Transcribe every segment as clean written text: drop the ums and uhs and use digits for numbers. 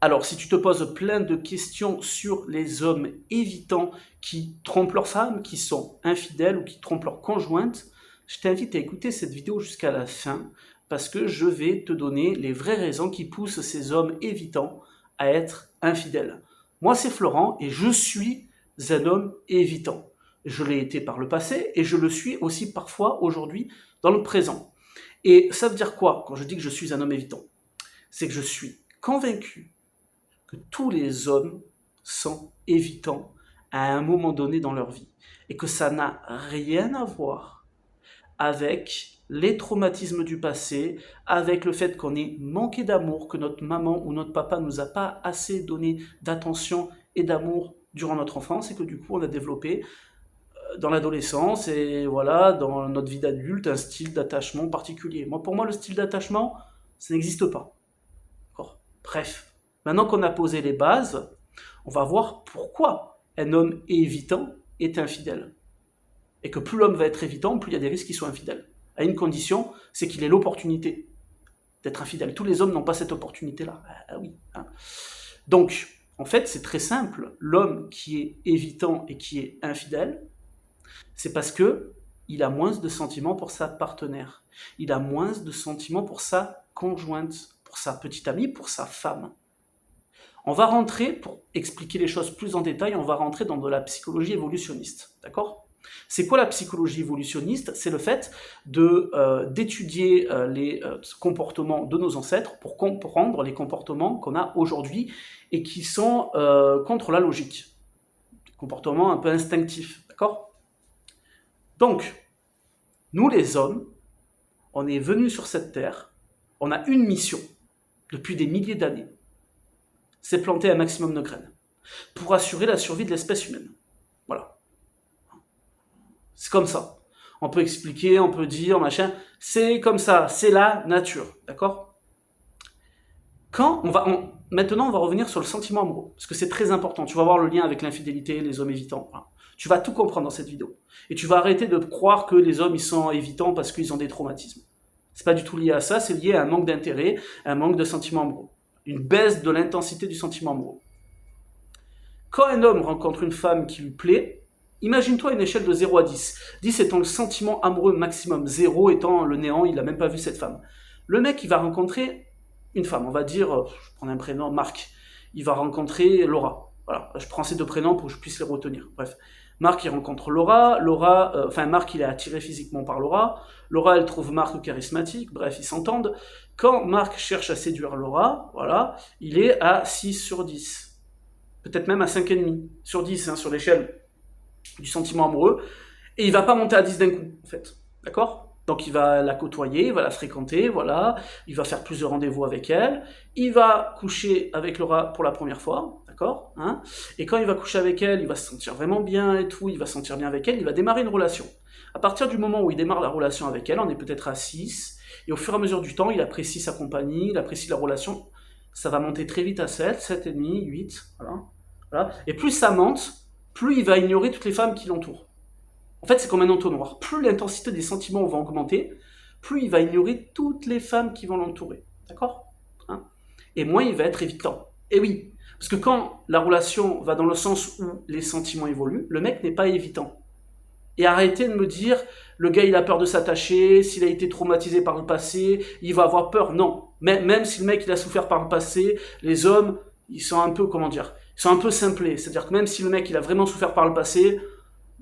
Alors, si tu te poses plein de questions sur les hommes évitants qui trompent leur femme, qui sont infidèles ou qui trompent leur conjointe, je t'invite à écouter cette vidéo jusqu'à la fin parce que je vais te donner les vraies raisons qui poussent ces hommes évitants à être infidèles. Moi, c'est Florent et je suis un homme évitant. Je l'ai été par le passé et je le suis aussi parfois aujourd'hui dans le présent. Et ça veut dire quoi quand je dis que je suis un homme évitant? C'est que je suis convaincu que tous les hommes sont évitants à un moment donné dans leur vie et que ça n'a rien à voir avec les traumatismes du passé, avec le fait qu'on ait manqué d'amour, que notre maman ou notre papa nous a pas assez donné d'attention et d'amour durant notre enfance et que du coup on a développé dans l'adolescence et voilà dans notre vie d'adulte un style d'attachement particulier. Moi, pour moi, le style d'attachement, ça n'existe pas. D'accord. Bref, maintenant qu'on a posé les bases, on va voir pourquoi un homme évitant est infidèle. Et que plus l'homme va être évitant, plus il y a des risques qu'il soit infidèle. À une condition, c'est qu'il ait l'opportunité d'être infidèle. Tous les hommes n'ont pas cette opportunité-là. Ah oui. Hein. Donc, en fait, c'est très simple. L'homme qui est évitant et qui est infidèle, c'est parce que il a moins de sentiments pour sa partenaire. Il a moins de sentiments pour sa conjointe, pour sa petite amie, pour sa femme. On va rentrer, pour expliquer les choses plus en détail, on va rentrer dans de la psychologie évolutionniste. D'accord ? C'est quoi la psychologie évolutionniste? C'est le fait d'étudier les comportements de nos ancêtres pour comprendre les comportements qu'on a aujourd'hui et qui sont contre la logique. Des comportements un peu instinctifs. D'accord ? Donc, nous les hommes, on est venus sur cette terre, on a une mission depuis des milliers d'années, c'est planter un maximum de graines pour assurer la survie de l'espèce humaine. Voilà. C'est comme ça. On peut expliquer, on peut dire, machin, c'est comme ça, c'est la nature, d'accord ? Maintenant, on va revenir sur le sentiment amoureux, parce que c'est très important. Tu vas voir le lien avec l'infidélité, les hommes évitants. Voilà. Tu vas tout comprendre dans cette vidéo. Et tu vas arrêter de croire que les hommes, ils sont évitants parce qu'ils ont des traumatismes. C'est pas du tout lié à ça, c'est lié à un manque d'intérêt, à un manque de sentiment amoureux. Une baisse de l'intensité du sentiment amoureux. Quand un homme rencontre une femme qui lui plaît, imagine-toi une échelle de 0 à 10. 10 étant le sentiment amoureux maximum, 0 étant le néant, il n'a même pas vu cette femme. Le mec, il va rencontrer une femme, on va dire, je prends un prénom, Marc. Il va rencontrer Laura. Voilà, je prends ces deux prénoms pour que je puisse les retenir. Bref, Marc, il rencontre Laura. Marc, il est attiré physiquement par Laura. Laura, elle trouve Marc charismatique. Bref, ils s'entendent. Quand Marc cherche à séduire Laura, voilà, il est à 6 sur 10. Peut-être même à 5,5 sur 10, hein, sur l'échelle du sentiment amoureux. Et il va pas monter à 10 d'un coup, en fait. D'accord ? Donc il va la côtoyer, il va la fréquenter, voilà, il va faire plusieurs rendez-vous avec elle, il va coucher avec Laura pour la première fois, d'accord, hein, et quand il va coucher avec elle, il va se sentir vraiment bien et tout, il va se sentir bien avec elle, il va démarrer une relation. À partir du moment où il démarre la relation avec elle, on est peut-être à 6, et au fur et à mesure du temps, il apprécie sa compagnie, il apprécie la relation, ça va monter très vite à 7, 7,5, 8, voilà. Et plus ça monte, plus il va ignorer toutes les femmes qui l'entourent. En fait, c'est comme un entonnoir. Plus l'intensité des sentiments va augmenter, plus il va ignorer toutes les femmes qui vont l'entourer. D'accord ? Hein ? Et moins il va être évitant. Et oui, parce que quand la relation va dans le sens où les sentiments évoluent, le mec n'est pas évitant. Et arrêtez de me dire, le gars il a peur de s'attacher, s'il a été traumatisé par le passé, il va avoir peur. Non. Même si le mec il a souffert par le passé, les hommes, ils sont un peu, ils sont un peu simplés. C'est-à-dire que même si le mec il a vraiment souffert par le passé,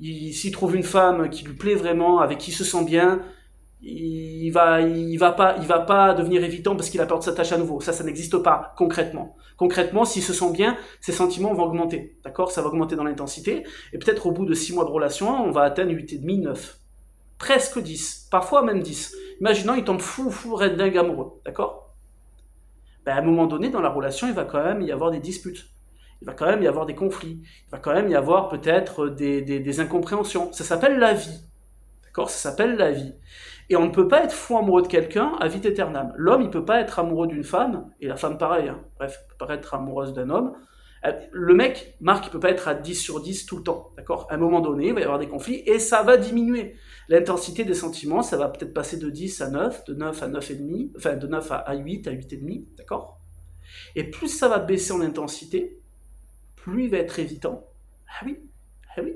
s'il trouve une femme qui lui plaît vraiment, avec qui il se sent bien, il va pas devenir évitant parce qu'il a peur de s'attacher à nouveau. Ça n'existe pas concrètement. Concrètement, s'il se sent bien, ses sentiments vont augmenter. D'accord ? Ça va augmenter dans l'intensité. Et peut-être au bout de 6 mois de relation, on va atteindre 8,5, 9. Presque 10. Parfois même 10. Imaginons, il tombe fou, red dingue amoureux. D'accord ? À un moment donné, dans la relation, il va quand même y avoir des disputes. Il va quand même y avoir des conflits, il va quand même y avoir peut-être des incompréhensions. Ça s'appelle la vie. D'accord ? Ça s'appelle la vie. Et on ne peut pas être fou amoureux de quelqu'un à vite aeternam. L'homme, il ne peut pas être amoureux d'une femme, et la femme pareil, hein. Bref, il ne peut pas être amoureuse d'un homme. Le mec, Marc, il ne peut pas être à 10 sur 10 tout le temps. D'accord ? À un moment donné, il va y avoir des conflits, et ça va diminuer. L'intensité des sentiments, ça va peut-être passer de 10 à 9, de 9 à 9,5, enfin de 9 à 8, à 8,5, d'accord ? Et plus ça va baisser en intensité, plus il va être évitant. Ah oui, ah oui.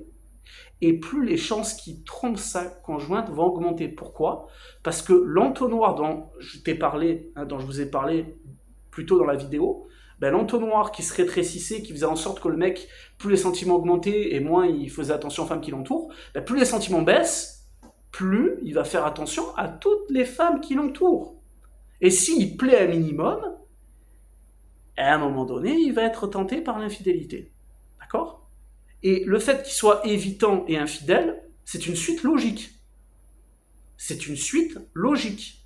Et plus les chances qu'il trompe sa conjointe vont augmenter. Pourquoi? Parce que l'entonnoir dont je t'ai parlé, dont je vous ai parlé plus tôt dans la vidéo, ben, l'entonnoir qui se rétrécissait, qui faisait en sorte que le mec, plus les sentiments augmentaient et moins il faisait attention aux femmes qui l'entourent, ben, plus les sentiments baissent, plus il va faire attention à toutes les femmes qui l'entourent. Et s'il plaît un minimum, à un moment donné, il va être tenté par l'infidélité. D'accord? Et le fait qu'il soit évitant et infidèle, c'est une suite logique. C'est une suite logique.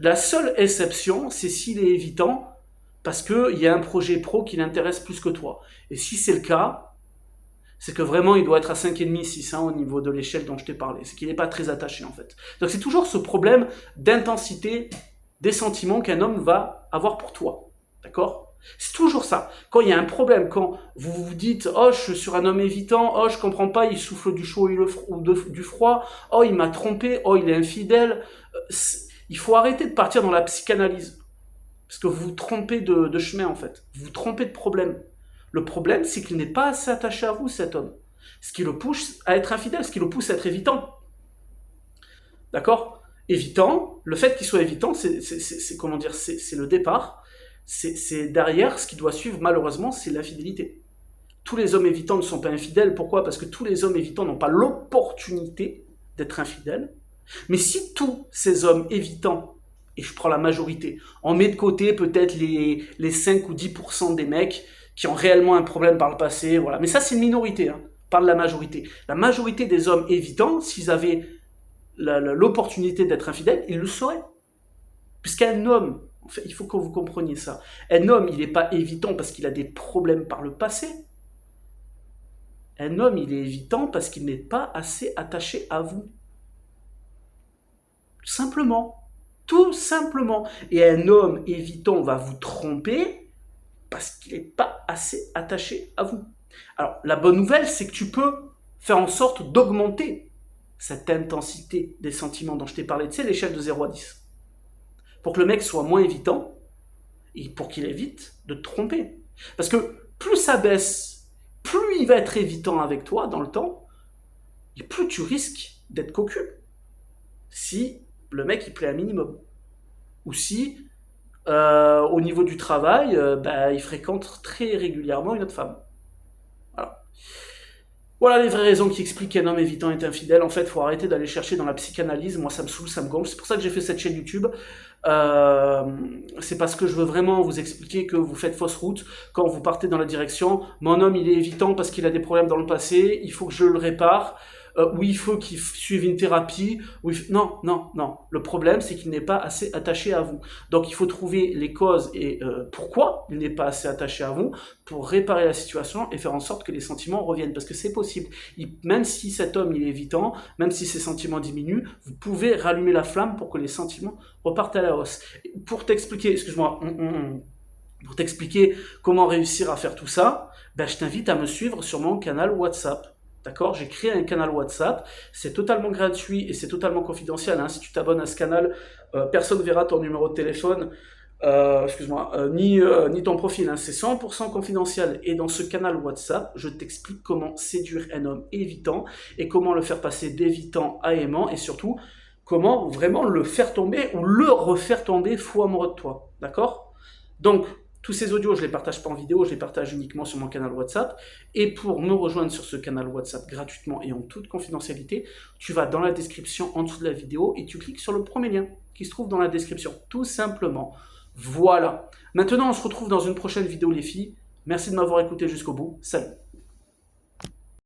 La seule exception, c'est s'il est évitant parce qu'il y a un projet pro qui l'intéresse plus que toi. Et si c'est le cas, c'est que vraiment il doit être à 5,5, 6 au niveau de l'échelle dont je t'ai parlé. C'est qu'il n'est pas très attaché en fait. Donc c'est toujours ce problème d'intensité des sentiments qu'un homme va avoir pour toi. D'accord? C'est toujours ça. Quand il y a un problème, quand vous vous dites « Oh, je suis sur un homme évitant, oh, je comprends pas, il souffle du chaud ou du froid, oh, il m'a trompé, oh, il est infidèle », il faut arrêter de partir dans la psychanalyse. Parce que vous vous trompez de chemin, en fait. Vous vous trompez de problème. Le problème, c'est qu'il n'est pas assez attaché à vous, cet homme. Ce qui le pousse à être infidèle, ce qui le pousse à être évitant. D'accord? Évitant, le fait qu'il soit évitant, c'est comment dire, c'est le départ. C'est derrière, ce qui doit suivre, malheureusement, c'est l'infidélité. Tous les hommes évitants ne sont pas infidèles. Pourquoi? Parce que tous les hommes évitants n'ont pas l'opportunité d'être infidèles. Mais si tous ces hommes évitants, et je prends la majorité, on met de côté peut-être les 5 ou 10% des mecs qui ont réellement un problème par le passé, voilà. Mais ça, c'est une minorité, hein. Pas de la majorité. La majorité des hommes évitants, s'ils avaient l'opportunité d'être infidèles, ils le sauraient. Puisqu'un homme, en fait, il faut que vous compreniez ça, un homme, il n'est pas évitant parce qu'il a des problèmes par le passé. Un homme, il est évitant parce qu'il n'est pas assez attaché à vous. Tout simplement. Tout simplement. Et un homme évitant va vous tromper parce qu'il n'est pas assez attaché à vous. Alors, la bonne nouvelle, c'est que tu peux faire en sorte d'augmenter cette intensité des sentiments dont je t'ai parlé, tu sais, l'échelle de 0 à 10. Pour que le mec soit moins évitant, et pour qu'il évite de te tromper. Parce que plus ça baisse, plus il va être évitant avec toi dans le temps, et plus tu risques d'être cocu. Si le mec, il plaît un minimum. Ou si, au niveau du travail, il fréquente très régulièrement une autre femme. Voilà. Voilà les vraies raisons qui expliquent qu'un homme évitant est infidèle. En fait, il faut arrêter d'aller chercher dans la psychanalyse. Moi, ça me saoule, ça me gonfle. C'est pour ça que j'ai fait cette chaîne YouTube. C'est parce que je veux vraiment vous expliquer que vous faites fausse route quand vous partez dans la direction. Mon homme, il est évitant parce qu'il a des problèmes dans le passé. Il faut que je le répare. Ou il faut qu'il suive une thérapie. Non, non, non. Le problème, c'est qu'il n'est pas assez attaché à vous. Donc, il faut trouver les causes et pourquoi il n'est pas assez attaché à vous pour réparer la situation et faire en sorte que les sentiments reviennent. Parce que c'est possible. Même si cet homme, il est évitant, même si ses sentiments diminuent, vous pouvez rallumer la flamme pour que les sentiments repartent à la hausse. Pour t'expliquer, excuse-moi, pour t'expliquer comment réussir à faire tout ça, je t'invite à me suivre sur mon canal WhatsApp. D'accord? J'ai créé un canal WhatsApp, c'est totalement gratuit et c'est totalement confidentiel. Hein. Si tu t'abonnes à ce canal, personne ne verra ton numéro de téléphone, ni ton profil. Hein. C'est 100% confidentiel. Et dans ce canal WhatsApp, je t'explique comment séduire un homme évitant et comment le faire passer d'évitant à aimant et surtout, comment vraiment le faire tomber ou le refaire tomber fou amoureux de toi. D'accord? Donc, tous ces audios, je ne les partage pas en vidéo, je les partage uniquement sur mon canal WhatsApp. Et pour me rejoindre sur ce canal WhatsApp gratuitement et en toute confidentialité, tu vas dans la description en dessous de la vidéo et tu cliques sur le premier lien qui se trouve dans la description. Tout simplement. Voilà. Maintenant, on se retrouve dans une prochaine vidéo, les filles. Merci de m'avoir écouté jusqu'au bout. Salut.